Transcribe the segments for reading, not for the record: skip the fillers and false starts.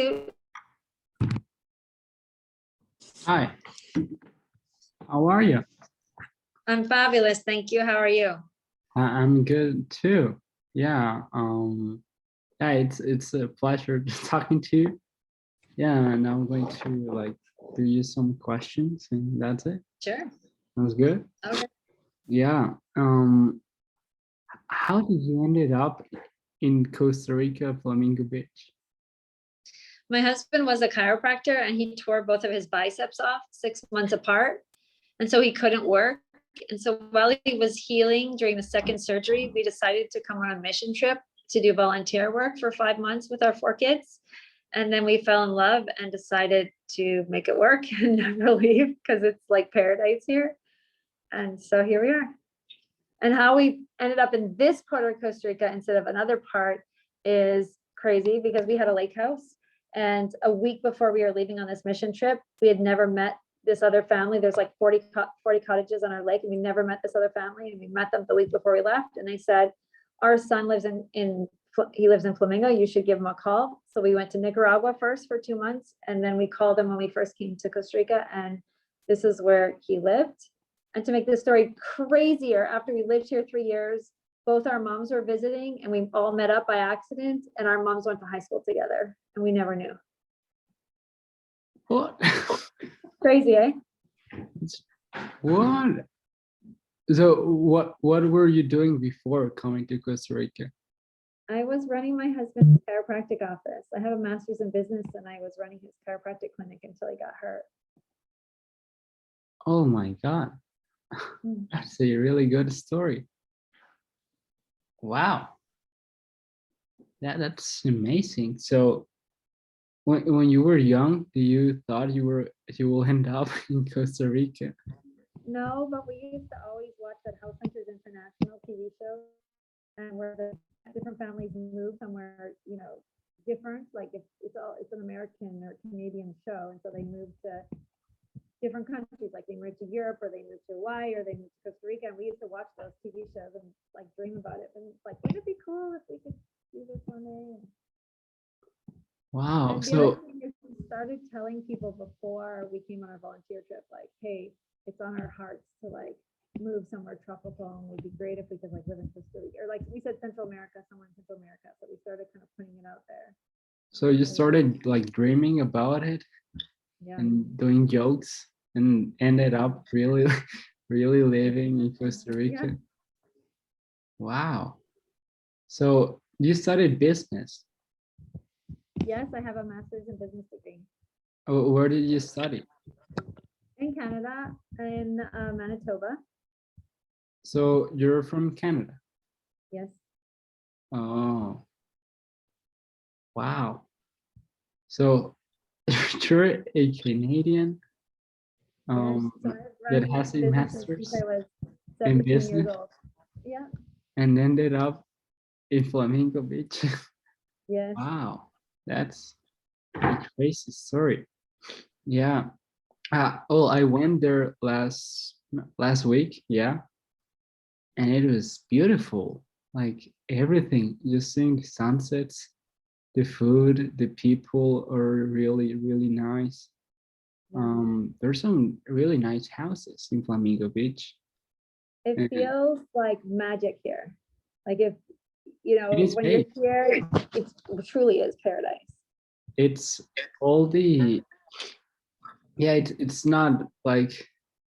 Hi, how are you? I'm fabulous. Thank you. How are you? I'm good too. Yeah, yeah, it's a pleasure talking to you. Yeah, and I'm going to like do you some questions and that's it. Sure. Sounds good. Okay. Yeah. How did you ended up in Costa Rica, Flamingo Beach? My husband was a chiropractor and he tore both of his biceps off 6 months apart. And so he couldn't work. And so while he was healing during the second surgery, we decided to come on a mission trip to do volunteer work for 5 months with our 4 kids. And then we fell in love and decided to make it work and never leave because it's like paradise here. And so here we are. And how we ended up in this part of Costa Rica instead of another part is crazy because we had a lake house. And a week before we were leaving on this mission trip, we had never met this other family. There's like 40 cottages on our lake, and we never met this other family. And we met them the week before we left. And they said, our son lives he lives in Flamingo. You should give him a call. So we went to Nicaragua first for 2 months. And then we called him when we first came to Costa Rica. And this is where he lived. And to make this story crazier, after we lived here 3 years, both our moms were visiting and we all met up by accident, and our moms went to high school together and we never knew. What? Crazy, eh? What? So what were you doing before coming to Costa Rica? I was running my husband's chiropractic office. I have a master's in business and I was running his chiropractic clinic until he got hurt. Oh my God. That's a really good story. Wow. That's amazing. So when you were young, do you thought you will end up in Costa Rica? No, but we used to always watch that House Hunters International TV show, and where the different families move somewhere, different. Like it's an American or Canadian show, and so they move to different countries. Like they moved to Europe, or they moved to Hawaii, or they moved to Costa Rica. And we used to watch those TV shows and like dream about it. And like, wouldn't it be cool if we could do this one day? Wow. And the So other thing is we started telling people before we came on our volunteer trip, like, hey, it's on our hearts to like move somewhere tropical, and would be great if we could like live in Costa Rica, or like we said Central America, somewhere in Central America. So we started kind of putting it out there. so you started like dreaming about it, Yeah. and doing jokes, and ended up really really living in Costa Rica. Yeah. Wow. So you studied business. Yes, I have a master's in business degree. Oh, where did you study? In Canada, in Manitoba. So you're from Canada? Yes. Oh, wow. So you're a Canadian that has a master's since I was in 17 years business old. Yeah. and ended up in Flamingo Beach. Yes. Wow, that's a crazy story. Yeah. Oh, I went there last week. Yeah, and it was beautiful. Like everything, just seeing sunsets, the food, the people are really really nice. There's some really nice houses in Flamingo Beach. It And feels like magic here. Like if it is when you're big. here, it truly is paradise. It's all the yeah. It's not like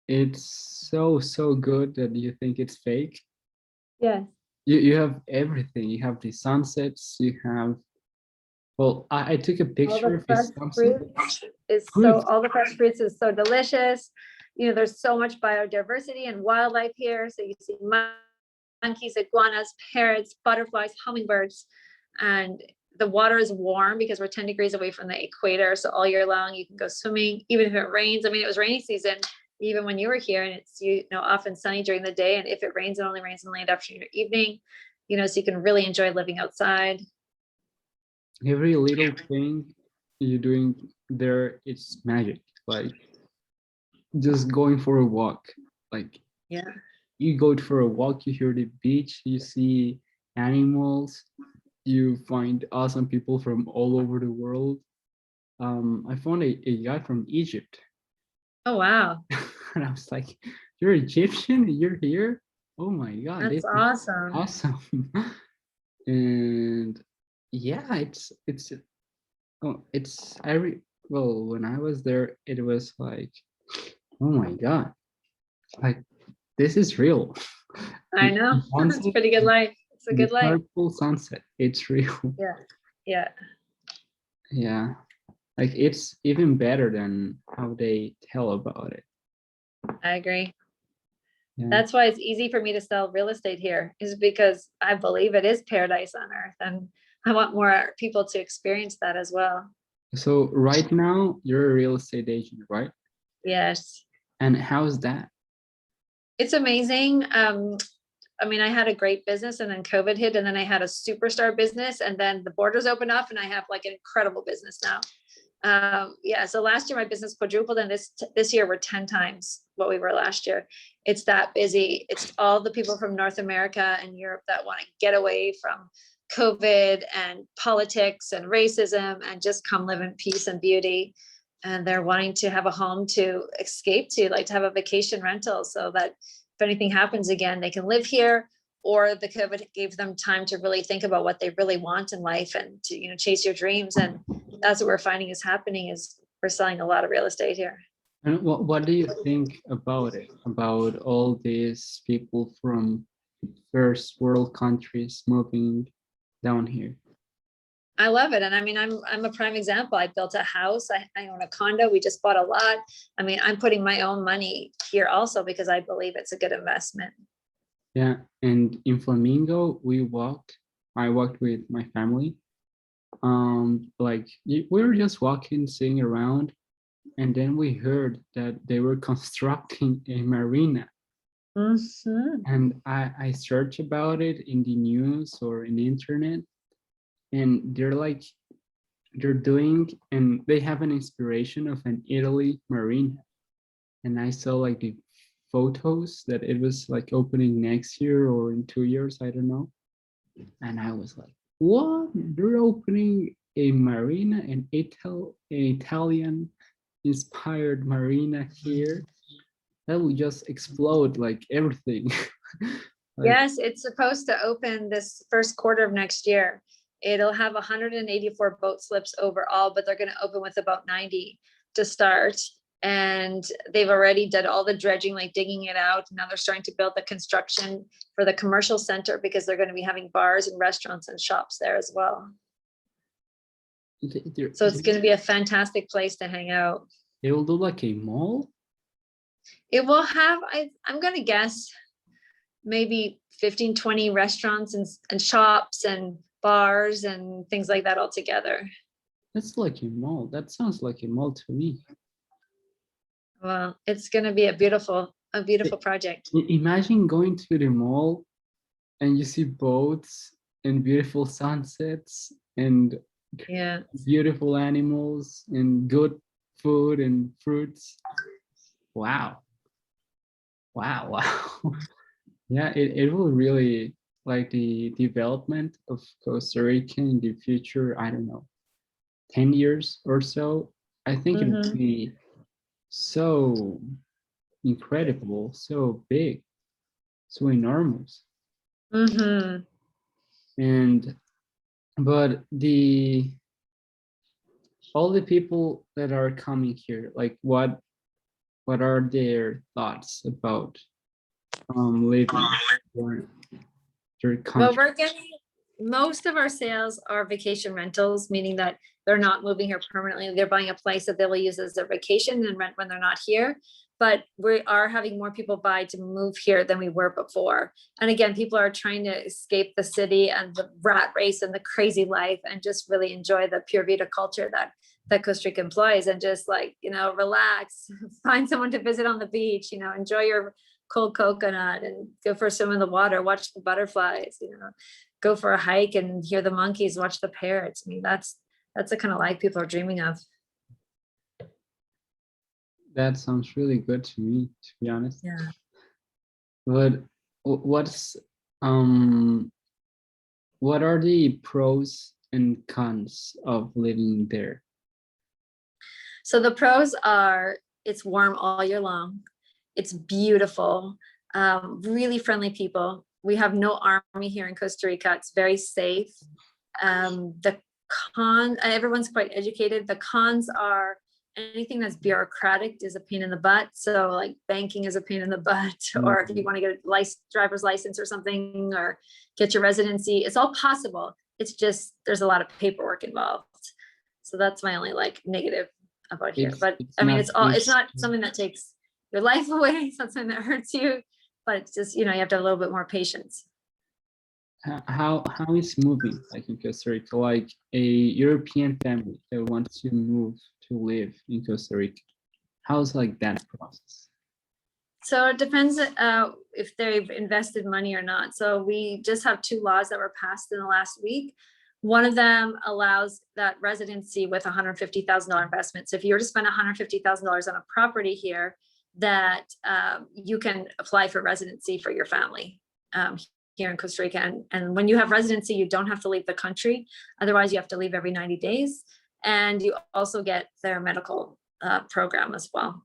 it's so good that you think it's fake. Yes. You have everything. You have the sunsets. You have well. I took a All picture the of fresh this sunset. fruits is Fruit. all the fresh fruits is so delicious. There's so much biodiversity and wildlife here. So you see monkeys, iguanas, parrots, butterflies, hummingbirds, and the water is warm because we're 10 degrees away from the equator. So all year long you can go swimming, even if it rains. I mean, it was rainy season even when you were here, and it's often sunny during the day. And if it rains, it only rains in the late afternoon or evening. So you can really enjoy living outside. Every little thing you're doing there, it's magic. Like just going for a walk. Like Yeah. you go for a walk, you hear the beach, you see animals, you find awesome people from all over the world. I found a guy from Egypt. Oh, wow. And I was like, you're Egyptian? You're here? Oh my God, That's this is awesome. awesome. And yeah, it's well, when I was there, it was like, oh my God, like this is real. I know. It's a Sunset, pretty good life. It's a the good life. purple sunset, it's real. Yeah. Yeah. Yeah, like it's even better than how they tell about it. I agree. Yeah. That's why it's easy for me to sell real estate here, is because I believe it is paradise on earth. And I want more people to experience that as well. So right now you're a real estate agent, right? Yes. And how's that? It's amazing. I mean, I had a great business and then COVID hit, and then I had a superstar business, and then the borders opened up and I have like an incredible business now. Yeah, so last year my business quadrupled, and this year we're 10 times what we were last year. It's that busy. It's all the people from North America and Europe that want to get away from COVID and politics and racism and just come live in peace and beauty. And they're wanting to have a home to escape to, like to have a vacation rental, so that if anything happens again, they can live here, or the COVID gave them time to really think about what they really want in life and to, chase your dreams. And that's what we're finding is happening, is we're selling a lot of real estate here. And what do you think about it? About all these people from first world countries moving down here? I love it. And I mean, I'm a prime example. I built a house. I own a condo. We just bought a lot. I mean, I'm putting my own money here also because I believe it's a good investment. Yeah, and in Flamingo, I walked with my family. Like we were just walking, sitting around, and then we heard that they were constructing a marina. Mhm. And I searched about it in the news or in the internet, and they're doing, and they have an inspiration of an Italy marina. And I saw like the photos that it was like opening next year or in 2 years, I don't know. And I was like, what? They're opening a marina, an Italian inspired marina here? That will just explode like everything. Like, Yes, it's supposed to open this first quarter of next year. It'll have 184 boat slips overall, but they're going to open with about 90 to start. And they've already done all the dredging, like digging it out. Now they're starting to build the construction for the commercial center, because they're going to be having bars and restaurants and shops there as well. So it's going to be a fantastic place to hang out. they will do like a mall. It will have, I'm going to guess, maybe 15, 20 restaurants and shops and bars and things like that all together. That's like a mall. That sounds like a mall to me. Well, it's going to be a beautiful project. Imagine going to the mall and you see boats and beautiful sunsets and Yeah. beautiful animals and good food and fruits. Wow. Wow. Wow. Yeah, it will really, like the development of Costa Rica in the future, I don't know, 10 years or so. I think it will be so incredible, so big, so enormous. Mm-hmm. And but all the people that are coming here, like what are their thoughts about living their Well, country? we're getting, most of our sales are vacation rentals, meaning that they're not moving here permanently. They're buying a place that they will use as a vacation and rent when they're not here. But we are having more people buy to move here than we were before. And again, people are trying to escape the city and the rat race and the crazy life and just really enjoy the pure Vita culture that Costa Rica employs, and just like, relax, find someone to visit on the beach, enjoy your cold coconut and go for a swim in the water, watch the butterflies, go for a hike and hear the monkeys, watch the parrots. I mean, that's the kind of life people are dreaming of. That sounds really good to me, to be honest. Yeah. But what's um what are the pros and cons of living there? So the pros are it's warm all year long. It's beautiful, really friendly people. We have no army here in Costa Rica. It's very safe. The everyone's quite educated. The cons are anything that's bureaucratic is a pain in the butt. So like banking is a pain in the butt, or if you want to get a driver's license or something, or get your residency, it's all possible. It's just, there's a lot of paperwork involved. So that's my only like negative about here. But I mean, it's not something that takes your life away. It's not something that hurts you, but it's just, you have to have a little bit more patience. How is moving like in Costa Rica, like a European family that wants to move to live in Costa Rica? How's like that process? So it depends if they've invested money or not. So we just have 2 laws that were passed in the last week. One of them allows that residency with $150,000 investment. So if you were to spend $150,000 on a property here, that you can apply for residency for your family here in Costa Rica. And when you have residency, you don't have to leave the country. Otherwise, you have to leave every 90 days. And you also get their medical program as well.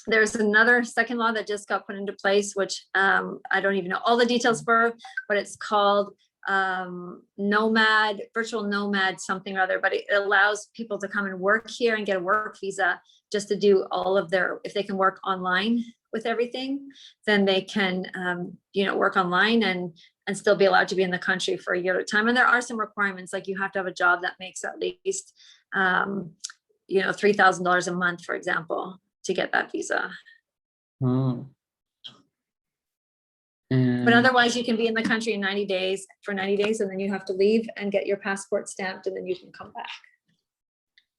There's another second law that just got put into place, which I don't even know all the details for, but it's called virtual nomad, something or other, but it allows people to come and work here and get a work visa just to do all of if they can work online with everything, then they can, work online and still be allowed to be in the country for a year at a time. And there are some requirements, like you have to have a job that makes at least, $3,000 a month, for example, to get that visa. Oh. But otherwise you can be in the country in 90 days, and then you have to leave and get your passport stamped, and then you can come back.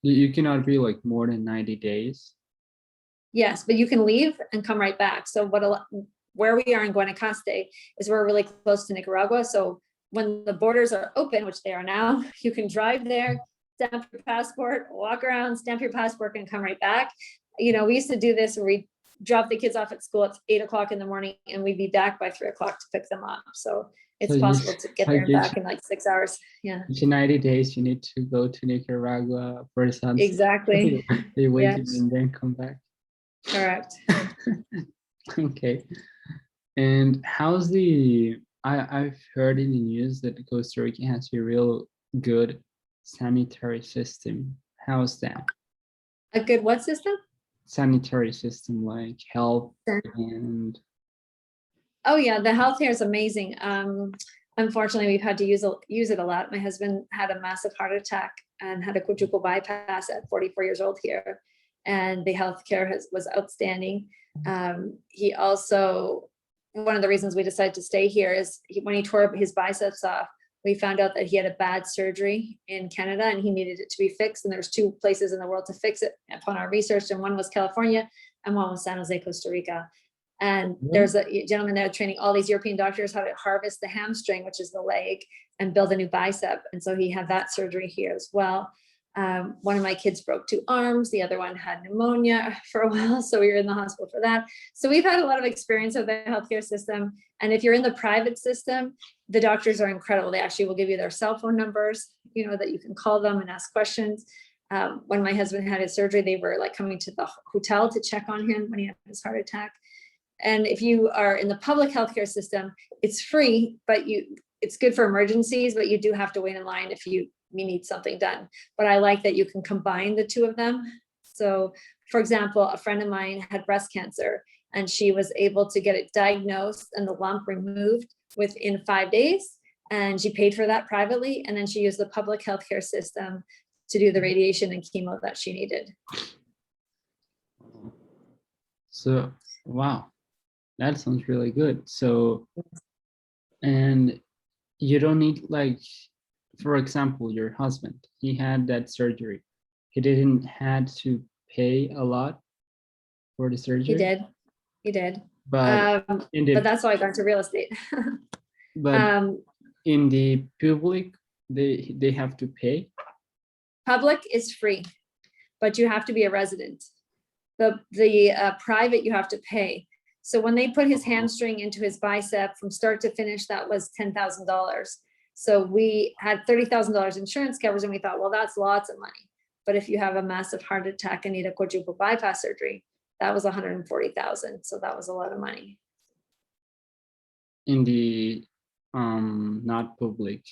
You cannot be like more than 90 days. Yes, but you can leave and come right back. So where we are in Guanacaste is we're really close to Nicaragua. So when the borders are open, which they are now, you can drive there, stamp your passport, walk around, stamp your passport, and come right back. We used to do this where we drop the kids off at school at 8:00 in the morning, and we'd be back by 3:00 to pick them up. So it's possible to get there and back in like 6 hours. Yeah. In 90 days, you need to go to Nicaragua for sunset. Exactly. They wait and then come back. Correct. Okay. And how's I've heard in the news that Costa Rica has a real good sanitary system. How's that? A good what system? Sanitary system, like health and. Oh yeah, the healthcare is amazing. Unfortunately, we've had to use it a lot. My husband had a massive heart attack and had a quadruple bypass at 44 years old here, and the healthcare was outstanding. He also, one of the reasons we decided to stay here is when he tore his biceps off, we found out that he had a bad surgery in Canada and he needed it to be fixed. And there's 2 places in the world to fix it upon our research. And one was California and one was San Jose, Costa Rica. And there's a gentleman there training all these European doctors how to harvest the hamstring, which is the leg, and build a new bicep. And so he had that surgery here as well. One of my kids broke 2 arms. The other one had pneumonia for a while. So we were in the hospital for that. So we've had a lot of experience with the healthcare system. And if you're in the private system, the doctors are incredible. They actually will give you their cell phone numbers, that you can call them and ask questions. When my husband had his surgery, they were like coming to the hotel to check on him when he had his heart attack. And if you are in the public healthcare system, it's free, but it's good for emergencies, but you do have to wait in line if you need something done. But I like that you can combine the 2 of them. So for example, a friend of mine had breast cancer and she was able to get it diagnosed and the lump removed within 5 days. And she paid for that privately. And then she used the public healthcare system to do the radiation and chemo that she needed. So, wow, that sounds really good. So, and you don't need like, for example, your husband, he had that surgery. He didn't had to pay a lot for the surgery. He did. But but that's why I got into real estate. But in the public, they have to pay. Public is free, but you have to be a resident. The private, you have to pay. So when they put his hamstring into his bicep from start to finish, that was $10,000. So we had $30,000 insurance coverage, and we thought, well, that's lots of money. But if you have a massive heart attack and need a quadruple bypass surgery, that was 140,000. So that was a lot of money. In the not public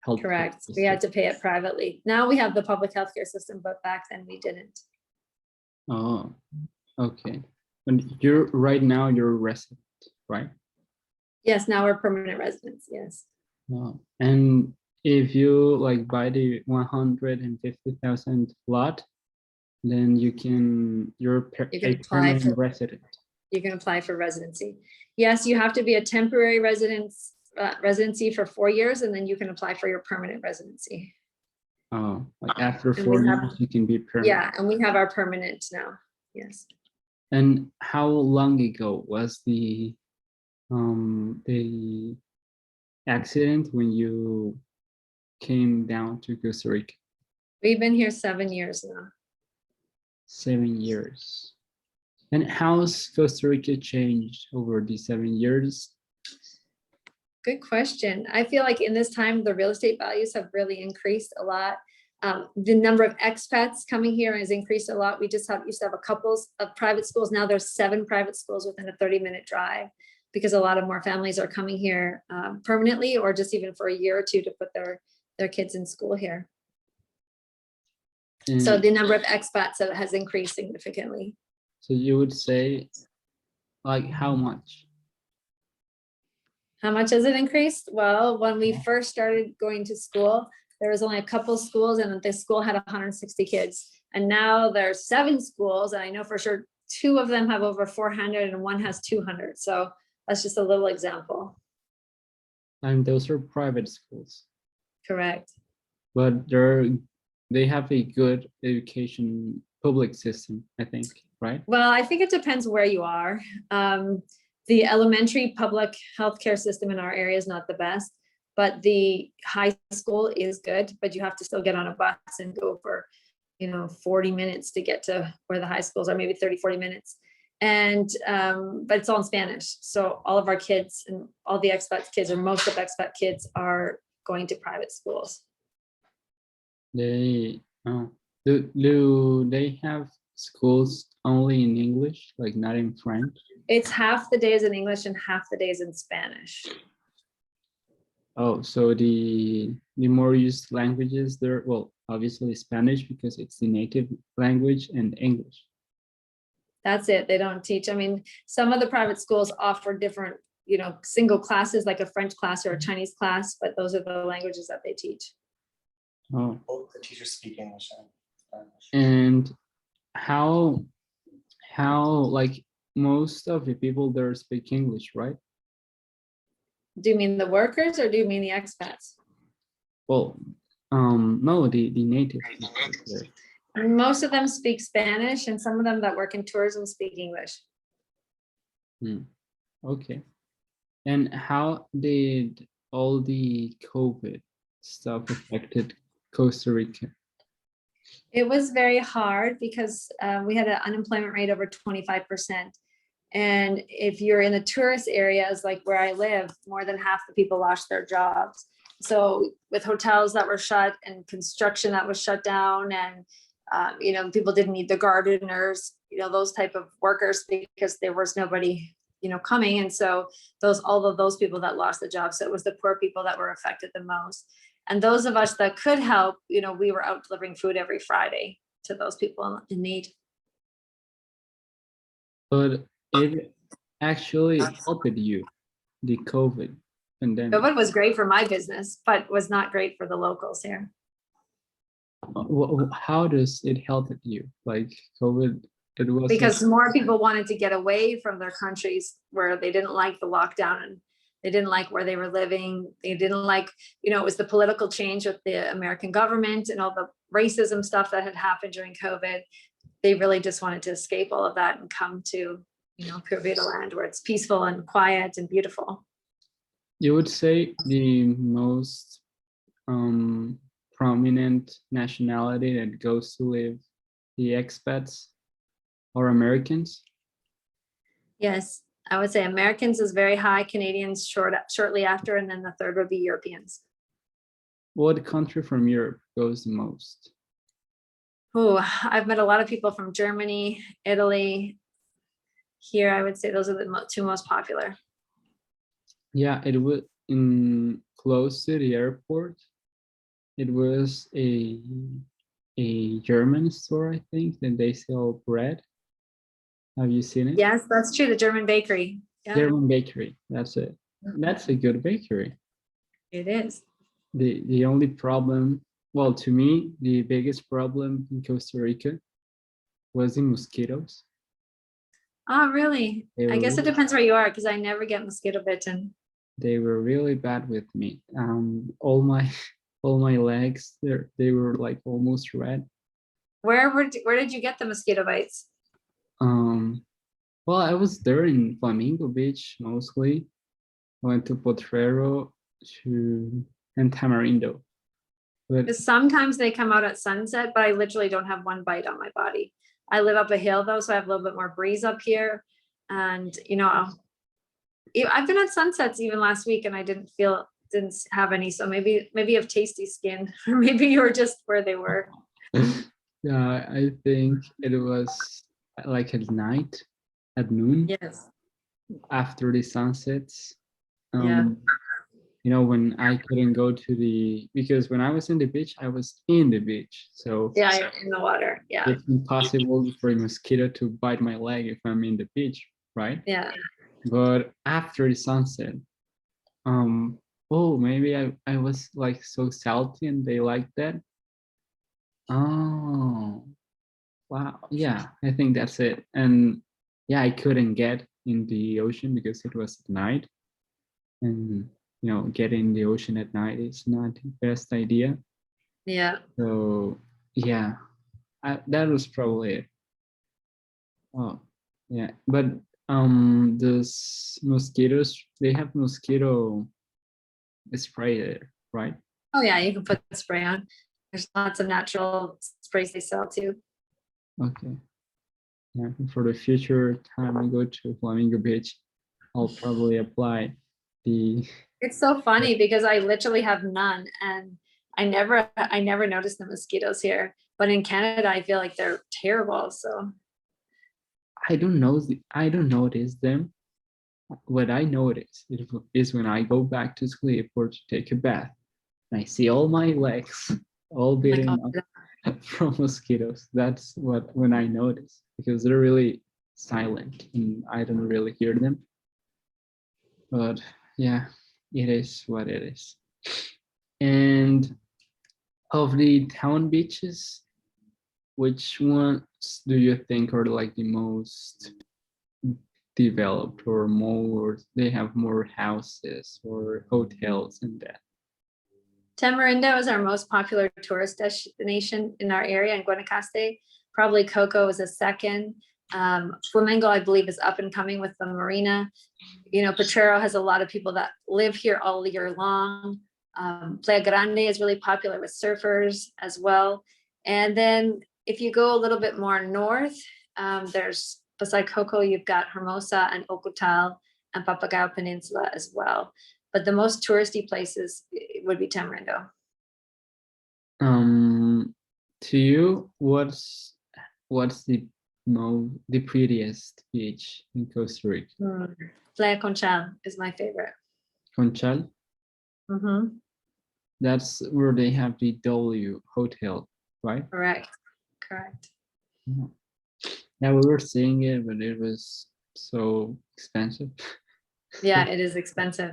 health. Correct. We had to pay it privately. Now we have the public healthcare system, but back then we didn't. Oh, okay. And right now you're a resident, right? Yes, now we're permanent residents. Yes. Oh. And if you like buy the 150,000 lot, then you're a permanent resident. You can apply for residency. Yes, you have to be a temporary residency for 4 years, and then you can apply for your permanent residency. Oh, like after 4 years you can be permanent. Yeah, and we have our permanent now. Yes. And how long ago was the accident when you came down to Costa Rica? We've been here 7 years now. 7 years. And how's Costa Rica changed over these 7 years? Good question. I feel like in this time, the real estate values have really increased a lot. The number of expats coming here has increased a lot. We used to have a couple of private schools. Now there's 7 private schools within a 30-minute drive, because a lot of more families are coming here permanently, or just even for a year or two to put their kids in school here. So the number of expats has increased significantly. So you would say, like, how much? How much has it increased? Well, when we first started going to school, there was only a couple schools, and the school had 160 kids. And now there's 7 schools, and I know for sure 2 of them have over 400 and 1 has 200. So that's just a little example. And those are private schools. Correct. But they have a good education public system, I think, right? Well, I think it depends where you are. The elementary public healthcare system in our area is not the best, but the high school is good, but you have to still get on a bus and go for, 40 minutes to get to where the high schools are, maybe 30, 40 minutes. And, but it's all in Spanish. So all of our kids and all the expat kids, or most of expat kids, are going to private schools. Do they have schools only in English, like not in French? It's half the days in English and half the days in Spanish. Oh, so the more used languages there, well, obviously Spanish because it's the native language, and English. That's it. They don't teach. I mean, some of the private schools offer different, single classes, like a French class or a Chinese class, but those are the languages that they teach. Oh. Both the teachers speak English and Spanish. And how like most of the people there speak English, right? Do you mean the workers, or do you mean the expats? Well, no, the native people there. Most of them speak Spanish, and some of them that work in tourism speak English. Okay. And how did all the COVID stuff affected Costa Rica? It was very hard because we had an unemployment rate over 25%. And if you're in the tourist areas, like where I live, more than half the people lost their jobs. So with hotels that were shut and construction that was shut down, and people didn't need the gardeners, those type of workers, because there was nobody, coming. And so all of those people that lost the job. So it was the poor people that were affected the most. And those of us that could help, we were out delivering food every Friday to those people in need. But it actually helped you, the COVID pandemic. COVID was great for my business, but was not great for the locals here. How does it help you? Like COVID, it was because more people wanted to get away from their countries where they didn't like the lockdown, and they didn't like where they were living. They didn't like, it was the political change with the American government and all the racism stuff that had happened during COVID. They really just wanted to escape all of that and come to, Pura Vida land, where it's peaceful and quiet and beautiful. You would say the most prominent nationality that goes to live, the expats, or Americans? Yes, I would say Americans is very high, Canadians shortly after, and then the third would be Europeans. What country from Europe goes the most? Oh, I've met a lot of people from Germany, Italy. Here, I would say those are the two most popular. Yeah, it was in close to the airport. It was a German store, I think, that they sell bread. Have you seen it? Yes, that's true. The German bakery. Yeah, German bakery. That's it. That's a good bakery. it is. The only problem, well, to me, the biggest problem in Costa Rica was the mosquitoes. Oh, really? They I were guess it really, depends where you are because I never get mosquito bitten. they were really bad with me. All my all my legs, they were like almost red. Where did you get the mosquito bites? Um, well, I was there in Flamingo Beach mostly. I went to Potrero to and Tamarindo. But Because sometimes they come out at sunset, but I literally don't have one bite on my body. I live up a hill though, so I have a little bit more breeze up here. And I've been at sunsets even last week and I didn't have any. So maybe you have tasty skin, or maybe you were just where they were. yeah, I think it was like at night, at noon, Yes. after the sunsets. Yeah. When I couldn't go because when I was in the beach, I was in the beach. So Yeah, you're in the water. Yeah. it's impossible for a mosquito to bite my leg if I'm in the beach, right? Yeah. But after the sunset, oh, maybe I was like so salty and they liked that. Oh, wow. Yeah, I think that's it. And yeah, I couldn't get in the ocean because it was at night. And getting in the ocean at night is not the best idea. Yeah. So yeah, that was probably it. Oh, yeah. But those mosquitoes, they have mosquito spray there, right? Oh yeah, you can put the spray on. There's lots of natural sprays they sell too. Okay. Yeah. For the future time I go to Flamingo Beach, I'll probably apply the. It's so funny because I literally have none and I never noticed the mosquitoes here. But in Canada, I feel like they're terrible. So I don't know. I don't notice them. What I notice is when I go back to sleep or to take a bath, and I see all my legs all like, beaten up from mosquitoes. That's when I notice because they're really silent and I don't really hear them. But yeah, it is what it is. And of the town beaches, which ones do you think are like the most developed or more, they have more houses or hotels and that? Tamarindo is our most popular tourist destination in our area in Guanacaste. Probably Coco is a second. Flamengo, I believe, is up and coming with the marina. Potrero has a lot of people that live here all year long. Playa Grande is really popular with surfers as well. And then if you go a little bit more north, there's beside Coco, you've got Hermosa and Ocotal and Papagayo Peninsula as well. But the most touristy places would be Tamarindo. To you, what's the prettiest beach in Costa Rica? Playa Conchal is my favorite. Conchal? Mm-hmm. That's where they have the W hotel, right? Correct. Yeah, we were seeing it, but it was so expensive. Yeah, it is expensive.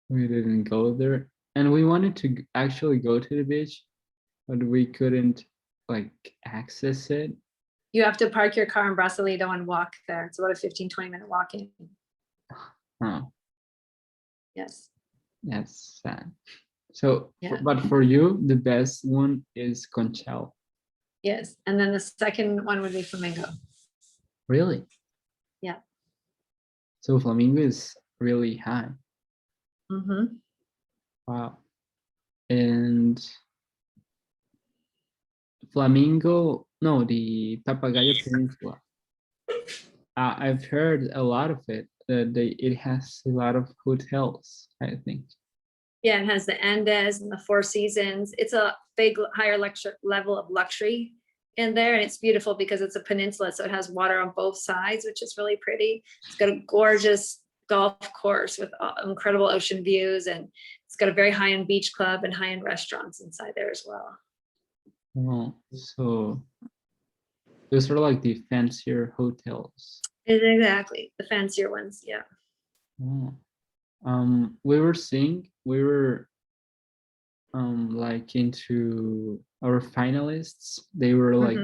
We didn't go there. And we wanted to actually go to the beach, but we couldn't like access it. You have to park your car in Brasilito and walk there. It's about a 15-20 minute walk in. Oh, Yes. that's sad. So, Yeah. but for you, the best one is Conchal. Yes. And then the second one would be Flamingo. Really? Yeah. So Flamingo is really high. Mm-hmm. Wow. And Flamingo, no, the Papagayo Peninsula. I've heard a lot of it. It has a lot of hotels, I think. Yeah, it has the Andes and the Four Seasons. It's a big, higher level of luxury in there, and it's beautiful because it's a peninsula, so it has water on both sides, which is really pretty. It's got a gorgeous golf course with incredible ocean views, and it's got a very high-end beach club and high-end restaurants inside there as well. Oh, so those are like the fancier hotels. Exactly, the fancier ones, yeah. Oh. We were like into our finalists. They were like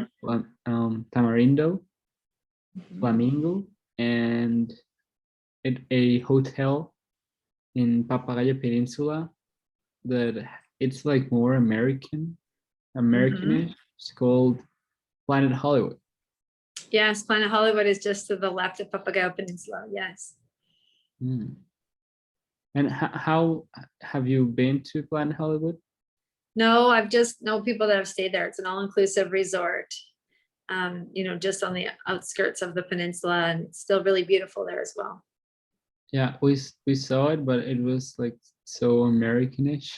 Tamarindo, Flamingo, and a hotel in Papagayo Peninsula that it's like more Americanish. It's called Planet Hollywood. Yes, Planet Hollywood is just to the left of Papagayo Peninsula, yes. And how have you been to Planet Hollywood? No, I've just know people that have stayed there. It's an all-inclusive resort, just on the outskirts of the peninsula, and it's still really beautiful there as well. Yeah, we saw it, but it was like so Americanish.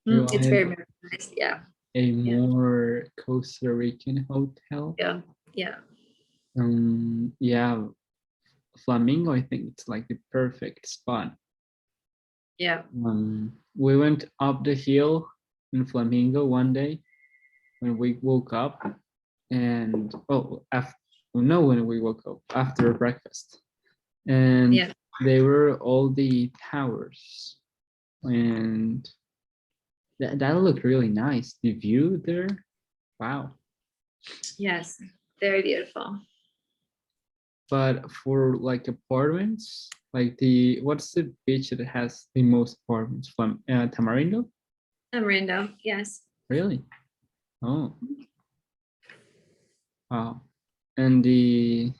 It's very Americanized, yeah. A more Costa Rican hotel. Yeah. Yeah, Flamingo, I think it's like the perfect spot. Yeah. We went up the hill in Flamingo one day when we woke up, and when we woke up after breakfast, and they were all the towers, and that looked really nice. The view there, wow. Yes, very beautiful. But for like apartments, like what's the beach that has the most apartments? From Tamarindo? Tamarindo, yes. Really? Oh. Wow. And the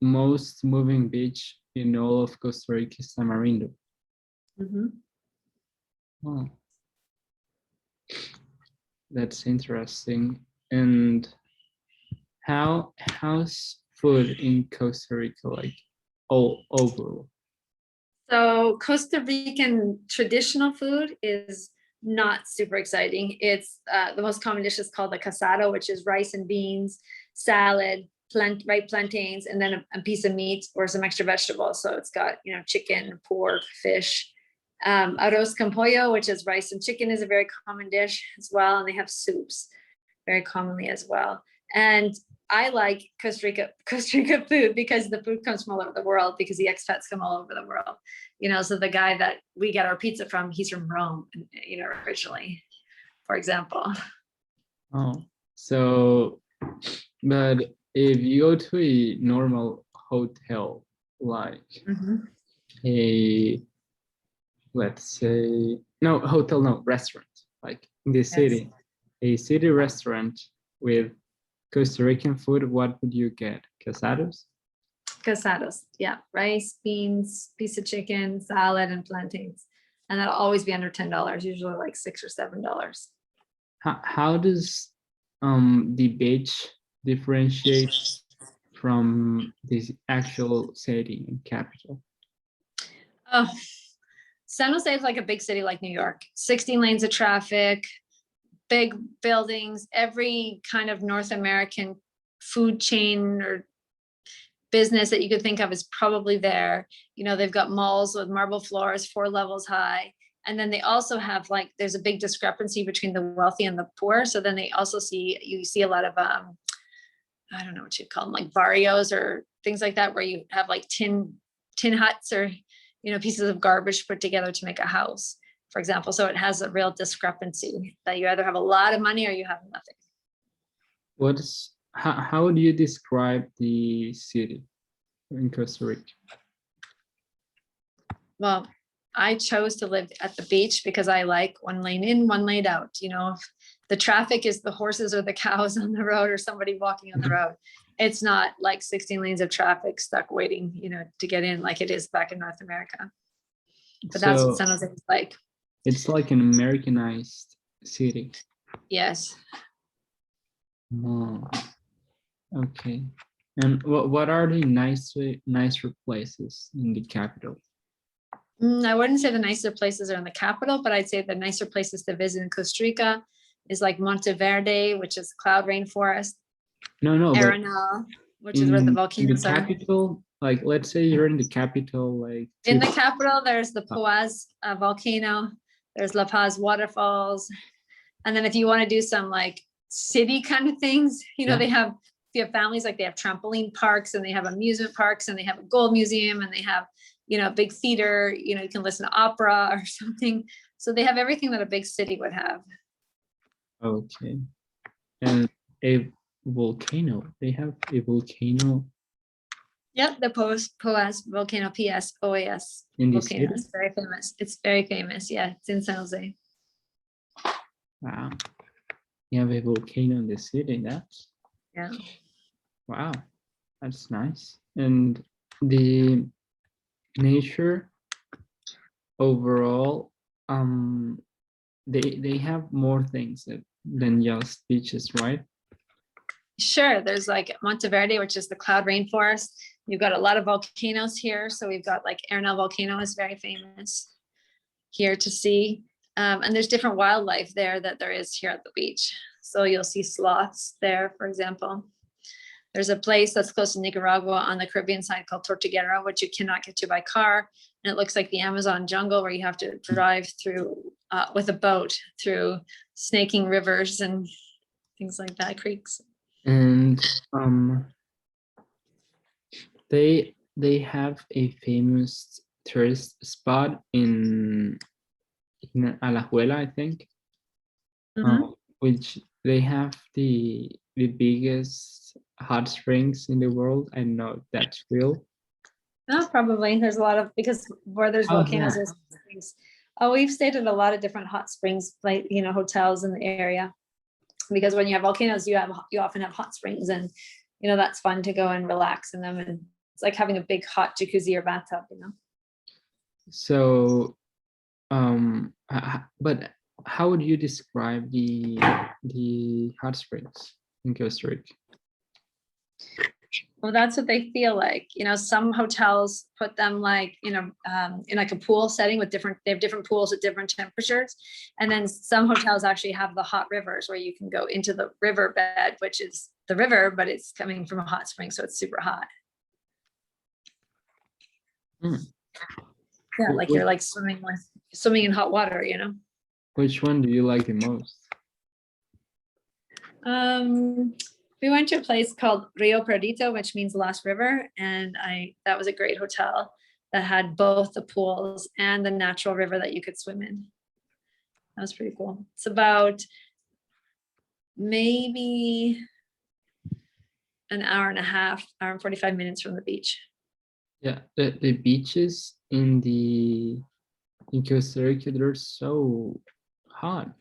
most moving beach in all of Costa Rica is Tamarindo. Oh. That's interesting. And how's food in Costa Rica like all overall? So Costa Rican traditional food is not super exciting. It's the most common dish is called the casado, which is rice and beans, salad, ripe plantains, and then a piece of meat or some extra vegetables. So it's got chicken, pork, fish. Arroz con pollo, which is rice and chicken, is a very common dish as well, and they have soups very commonly as well. And I like Costa Rica food because the food comes from all over the world, because the expats come all over the world. So the guy that we get our pizza from, he's from Rome, originally, for example. Oh, so, but if you go to a normal hotel, like let's say, restaurant, like in the city, a city restaurant with Costa Rican food, what would you get? Casados? Casados, yeah. Rice, beans, piece of chicken, salad, and plantains. And that'll always be under $10, usually like $6 or $7. How does the beach differentiate from this actual city and capital? Oh, San Jose is like a big city like New York. 16 lanes of traffic, big buildings, every kind of North American food chain or business that you could think of is probably there. They've got malls with marble floors, 4 levels high. And then they also have there's a big discrepancy between the wealthy and the poor. So then they also you see a lot of, I don't know what you'd call them, like barrios or things like that, where you have like tin huts or, pieces of garbage put together to make a house, for example. So it has a real discrepancy that you either have a lot of money or you have nothing. How do you describe the city in Costa Rica? Well, I chose to live at the beach because I like one lane in, one lane out. If the traffic is the horses or the cows on the road or somebody walking on the road, it's not like 16 lanes of traffic stuck waiting, to get in like it is back in North America. But that's what San Jose is like. It's like an Americanized city. Yes. Oh, okay. And what are the nicer places in the capital? I wouldn't say the nicer places are in the capital, but I'd say the nicer places to visit in Costa Rica is like Monteverde, which is cloud rainforest. No, but Arenal, which is where the in the volcanoes are. capital, like let's say you're in the capital, like In the to- capital, there's the Poás volcano, there's La Paz waterfalls. And then if you want to do some like city kind of things, Yeah. they have, if you have families, like they have trampoline parks and they have amusement parks and they have a gold museum and they have, a big theater, you can listen to opera or something. So they have everything that a big city would have. okay. And a volcano. They have a volcano Yep, the Poás volcano, PSOAS in the volcano city. is very famous. It's very famous. Yeah, it's in San Jose. Wow. You have a volcano in the city. That's Yeah. wow. That's nice. And the nature overall, they have more things than just beaches, right? Sure, there's like Monteverde, which is the cloud rainforest. You've got a lot of volcanoes here. So we've got like Arenal volcano is very famous here to see. And there's different wildlife there that there is here at the beach. So you'll see sloths there, for example. There's a place that's close to Nicaragua on the Caribbean side called Tortuguera, which you cannot get to by car. And it looks like the Amazon jungle where you have to drive through with a boat through snaking rivers and things like that, creeks. And they have a famous tourist spot in Alajuela, I think, which they have the biggest hot springs in the world. I know if that's real. Oh, probably. There's a lot of, because where there's Oh, volcanoes, yeah. there's springs. Oh, we've stayed at a lot of different hot springs, like, hotels in the area. Because when you have volcanoes, you often have hot springs, and that's fun to go and relax in them. And it's like having a big hot jacuzzi or bathtub, So, but how would you describe the hot springs in Costa Rica? Well, that's what they feel like. Some hotels put them like in like a pool setting with they have different pools at different temperatures. And then some hotels actually have the hot rivers where you can go into the river bed, which is the river, but it's coming from a hot spring. So it's super hot. Yeah, like you're like swimming in hot water, Which one do you like the most? We went to a place called Rio Perdito, which means Lost River, and that was a great hotel that had both the pools and the natural river that you could swim in. That was pretty cool. It's about maybe an hour and a half, hour and 45 minutes from the beach. Yeah, the beaches in Costa Rica, they're so hot.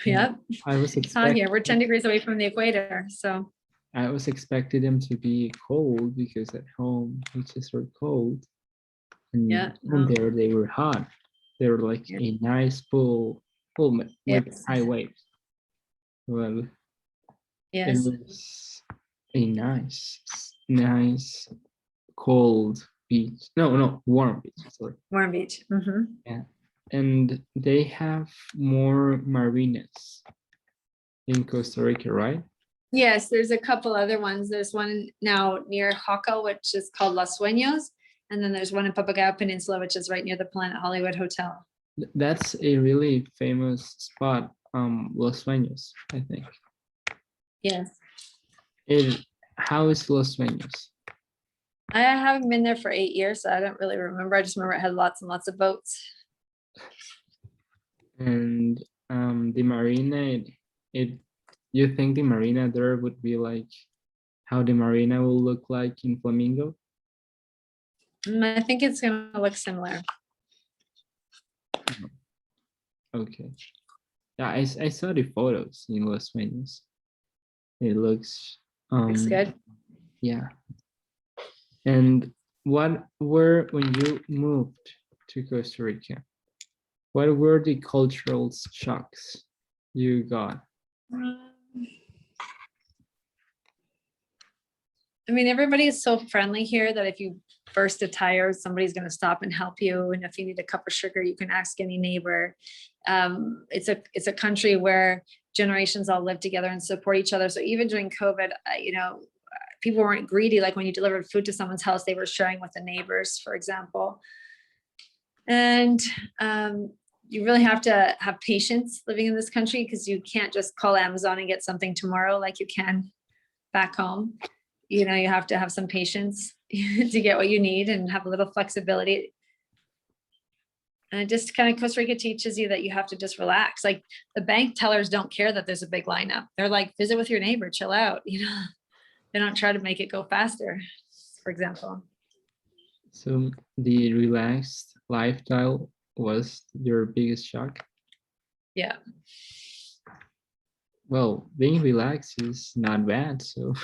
Yep. I was It's hot here. expecting We're 10 degrees away from the equator. So I was expecting them to be cold because at home beaches were cold. And Yeah, and there they were hot. They were like Yeah. a nice pool with Yes. high waves. Well, it yes, was a nice cold beach. No, warm beach. Sorry. warm beach. Mhm. Yeah, and they have more marinas in Costa Rica, right? Yes, there's a couple other ones. There's one now near Jaca, which is called Los Sueños. And then there's one in Papagayo Peninsula, which is right near the Planet Hollywood Hotel. That's a really famous spot, Los Sueños, I think. Yes. How is Los Sueños? I haven't been there for 8 years, so I don't really remember. I just remember it had lots and lots of boats. And the marina, you think the marina there would be like how the marina will look like in Flamingo? I think it's going to look similar. Okay. Yeah, I saw the photos in Los Sueños. It looks Looks good. Yeah. And when you moved to Costa Rica, what were the cultural shocks you got? I mean, everybody is so friendly here that if you burst a tire, somebody's going to stop and help you. And if you need a cup of sugar, you can ask any neighbor. It's a country where generations all live together and support each other. So even during COVID, people weren't greedy. Like when you delivered food to someone's house, they were sharing with the neighbors, for example. And you really have to have patience living in this country, because you can't just call Amazon and get something tomorrow like you can back home. You have to have some patience to get what you need and have a little flexibility. And it just kind of, Costa Rica teaches you that you have to just relax. Like the bank tellers don't care that there's a big lineup. They're like, visit with your neighbor, chill out. They don't try to make it go faster, for example. So the relaxed lifestyle was your biggest shock? Yeah. Well, being relaxed is not bad. So,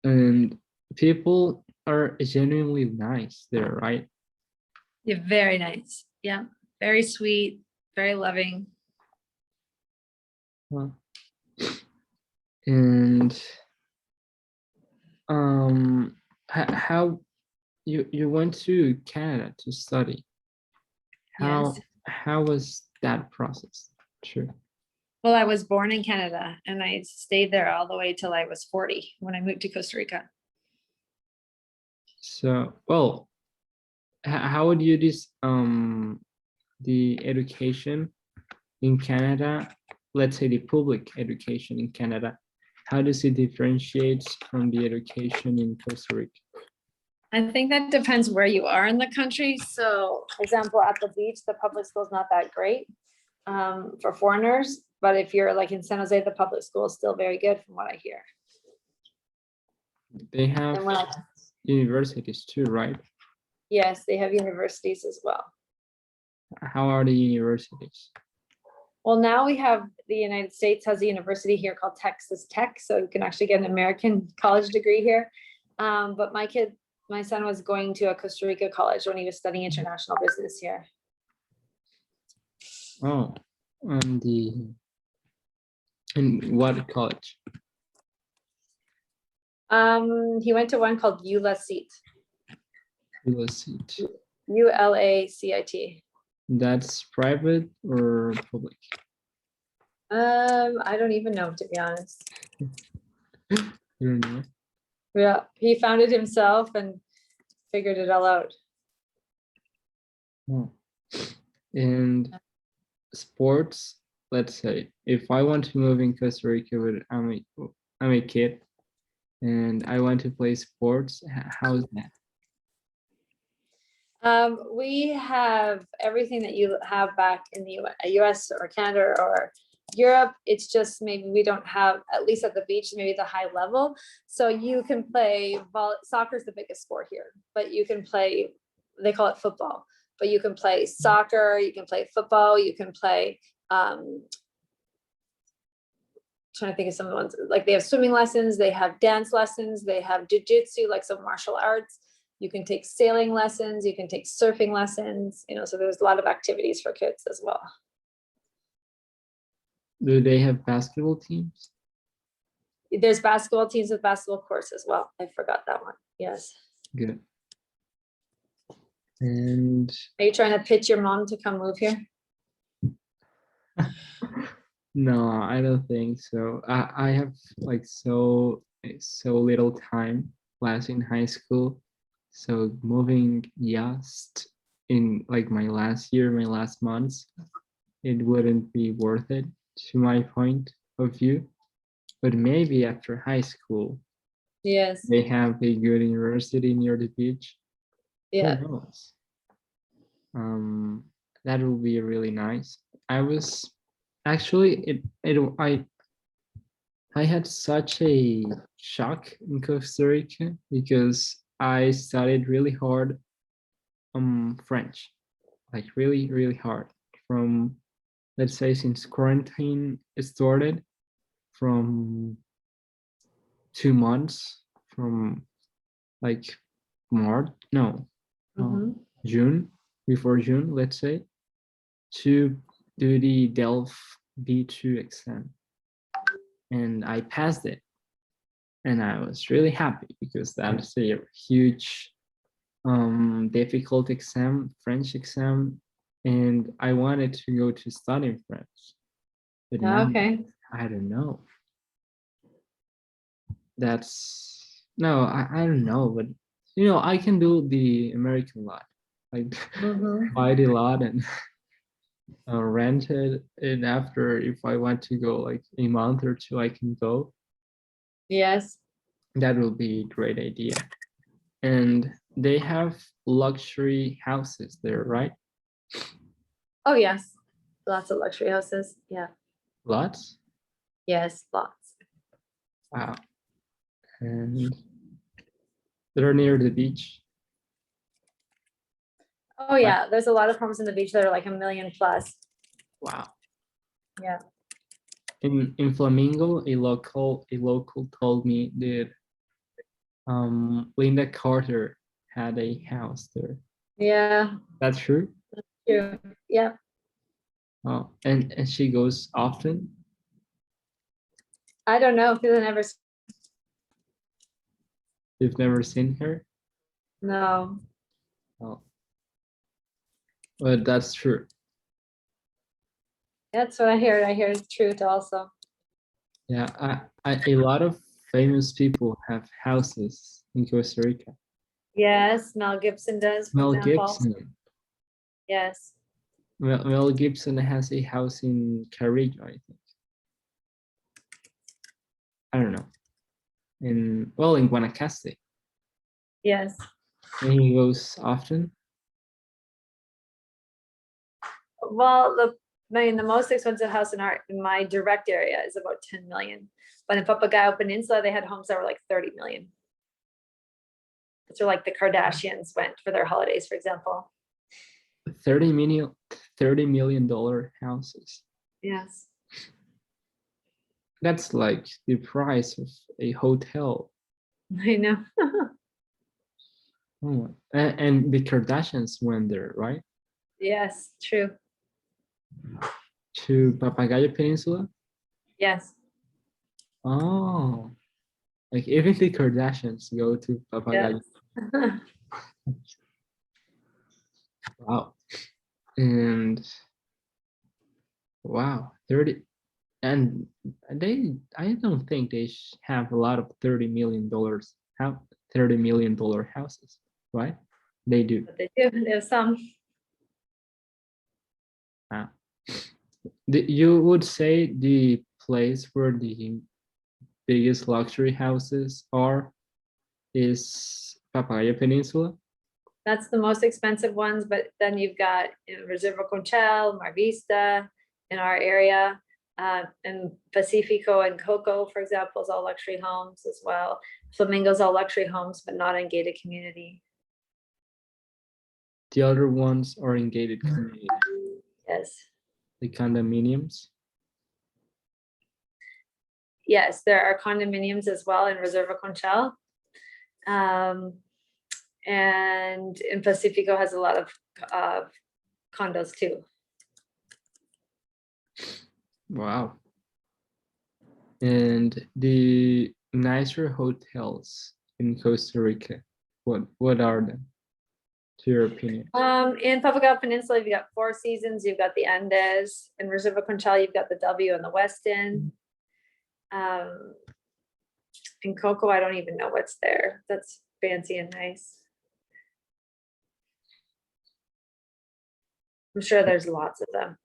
and people are genuinely nice there, right? Yeah, very nice. Yeah, very sweet, very loving. Well, and how you went to Canada to study? Yes. How was that process? Sure. Well, I was born in Canada and I stayed there all the way till I was 40 when I moved to Costa Rica. So, well, how would you the education in Canada, let's say the public education in Canada, how does it differentiate from the education in Costa Rica? I think that depends where you are in the country. So, for example, at the beach, the public school is not that great for foreigners. But if you're like in San Jose, the public school is still very good from what I hear. They have universities too, right? Yes, they have universities as well. How are the universities? Well, now we have the United States has a university here called Texas Tech. So you can actually get an American college degree here. But my son was going to a Costa Rica college when he was studying international business here. Oh, in what college? He went to one called ULACIT. ULACIT. ULACIT. That's private or public? I don't even know, to be honest. You don't know? Yeah, he found it himself and figured it all out. Oh. And sports, let's say, if I want to move in Costa Rica, but I'm a kid and I want to play sports, how's that? We have everything that you have back in the US or Canada or Europe. It's just maybe we don't have, at least at the beach, maybe the high level. So you can play soccer is the biggest sport here, but you can play, they call it football, but you can play soccer, you can play football, you can play, trying to think of some of the ones, like they have swimming lessons, they have dance lessons, they have jiu-jitsu, like some martial arts. You can take sailing lessons, you can take surfing lessons, so there's a lot of activities for kids as well. Do they have basketball teams? There's basketball teams with basketball courts as well. I forgot that one. Yes. Good. And are you trying to pitch your mom to come move here? No, I don't think so. I have like so little time left in high school. So moving just in like my last months, it wouldn't be worth it to my point of view. But maybe after high school, yes, they have a good university near the beach. Yeah. Who knows? That would be really nice. I was actually I had such a shock in Costa Rica because I studied really hard French, like really hard from, let's say, since quarantine started, from 2 months, from like March, no, June, before June, let's say, to do the DELF B2 exam. And I passed it. And I was really happy because that's a huge, difficult exam, French exam. And I wanted to go to study French. But now Okay. I don't know. That's no, I don't know, but I can do the American lot, like Mhm. buy the lot and rent it, and after if I want to go like a month or two, I can go. Yes. That will be a great idea. And they have luxury houses there, right? Oh, yes. Lots of luxury houses. Yeah. Lots. Yes, lots. Wow. And they're near the beach. Oh, yeah. There's a lot of homes in the beach that are like $1 million plus. Wow. Yeah. In Flamingo, a local told me that Linda Carter had a house there. Yeah. That's true. True. Yeah. Oh, and she goes often. I don't know if you've never. You've never seen her. No. Oh, but that's true. That's what I heard. I hear it's truth also. Yeah, a lot of famous people have houses in Costa Rica. Yes, Mel Gibson does, for Mel example. Gibson. Yes. Mel Gibson has a house in Carrillo, I think. I don't know. In Guanacaste. Yes. And he goes often. Well, the most expensive house in my direct area is about 10 million. But in Papagayo Peninsula, they had homes that were like 30 million. So like the Kardashians went for their holidays, for example. $30 million houses. Yes. That's like the price of a hotel. I know. Oh, and the Kardashians went there, right? Yes, true. To Papagayo Peninsula. Yes. Oh, like even the Kardashians go to Papagayo. Yes. Wow. And wow, 30, and I don't think they have a lot of $30 million have $30 million houses, right? They do. But they do. There's some. Ah. You would say the place where the biggest luxury houses are is Papaya Peninsula? That's the most expensive ones, but then you've got Reserva Conchal, Mar Vista in our area, and Pacifico and Coco, for example, is all luxury homes as well. Flamingo's all luxury homes, but not in gated community. The other ones are in gated communities, Yes. the condominiums. Yes, there are condominiums as well in Reserva Conchal. And in Pacifico has a lot of condos too. Wow. And the nicer hotels in Costa Rica, what are them, to your opinion? In Papagayo Peninsula, you've got Four Seasons, you've got the Andes. In Reserva Conchal, you've got the W and the Westin. In Coco, I don't even know what's there. That's fancy and nice. I'm sure there's lots of them.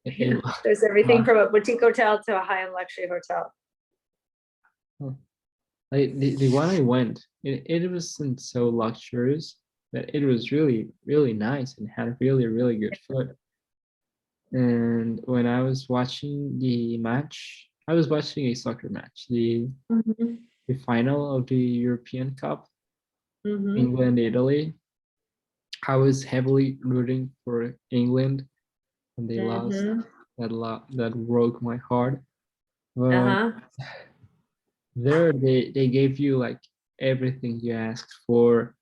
There's everything from a boutique hotel to a high-end luxury hotel. Like the one I went, it wasn't so luxurious, but it was really, really nice and had really, really good food. And when I was watching the match, I was watching a soccer match, the final of the European Cup, England, Italy. I was heavily rooting for England, and they lost. That broke my heart. But there, they gave you like everything you asked for,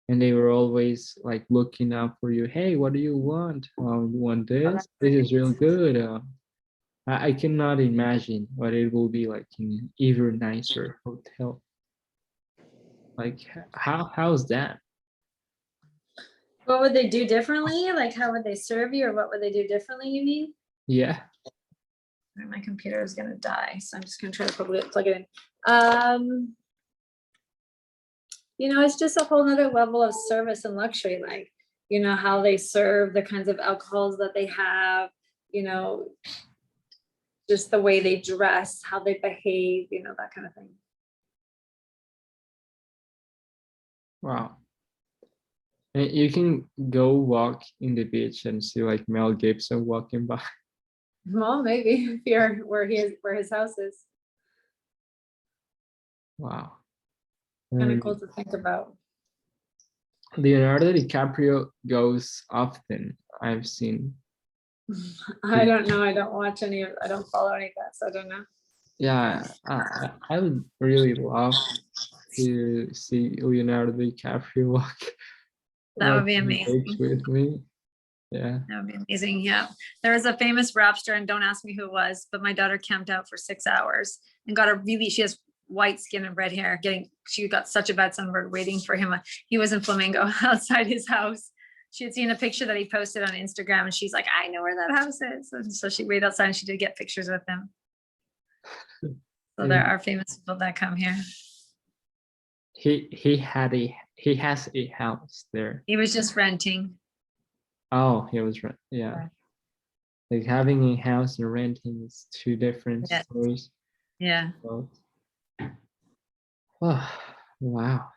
and they were always like looking out for you. Hey, what do you want? You want this? This is real good. I cannot imagine what it will be like in an even nicer hotel. Like how's that? What would they do differently? Like, how would they serve you, or what would they do differently, you mean? Yeah. My computer is gonna die, so I'm just gonna try to plug it in. You know, it's just a whole nother level of service and luxury, like, you know, how they serve, the kinds of alcohols that they have, you know, just the way they dress, how they behave, you know, that kind of thing. Wow. And you can go walk in the beach and see like Mel Gibson walking by. Well, maybe if you're where his house is. Wow. Kind of And cool to think about. Leonardo DiCaprio goes often. I've seen. I don't know. I don't watch any of, I don't follow any of that, so I don't know. Yeah, I would really love to see Leonardo DiCaprio That would be on the beach amazing. with me. Yeah. That would be amazing. Yeah. There was a famous rap star, and don't ask me who it was, but my daughter camped out for 6 hours and got she has white skin and red hair, she got such a bad sunburn waiting for him. He was in Flamingo outside his house. She had seen a picture that he posted on Instagram, and she's like, I know where that house is. And so she waited outside and she did get pictures with him. So there are famous people that come here. He has a house there. He was just renting. Oh, he was right. Yeah. Like having a house and renting is two different Yes. stories. Yeah. So, oh, wow.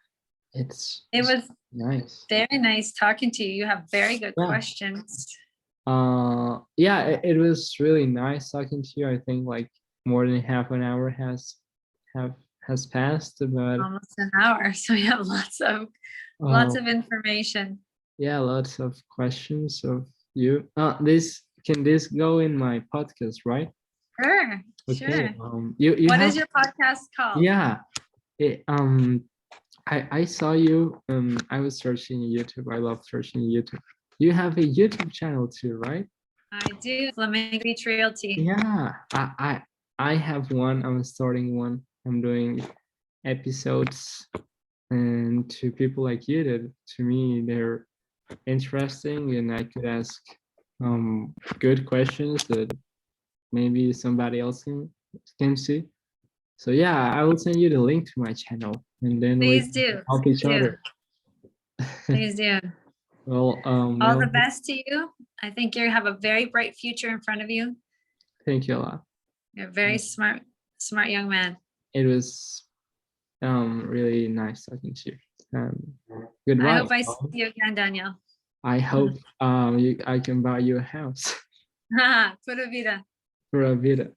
It was nice. very nice talking to you. You have very good questions. Yeah, it was really nice talking to you. I think like more than half an hour has passed, but Almost an hour. So we have lots of information. Yeah, lots of questions of you. Can this go in my podcast, right? Sure. Okay. Sure. You What have, is your podcast called? yeah. I saw you. I was searching YouTube. I love searching YouTube. You have a YouTube channel too, right? I do. Flamingo Beach Realty. Yeah. I have one. I'm starting one. I'm doing episodes, and to people like you that to me they're interesting, and I could ask good questions that maybe somebody else can see. So yeah, I will send you the link to my channel, and then Please we do. help each other. Please do. Well, All the best to you. I think you have a very bright future in front of you. thank you a lot. You're a very smart young man. It was really nice talking to you. Goodbye. I hope I see you again, Daniel. I hope I can buy you a house. Pura vida. Pura vida.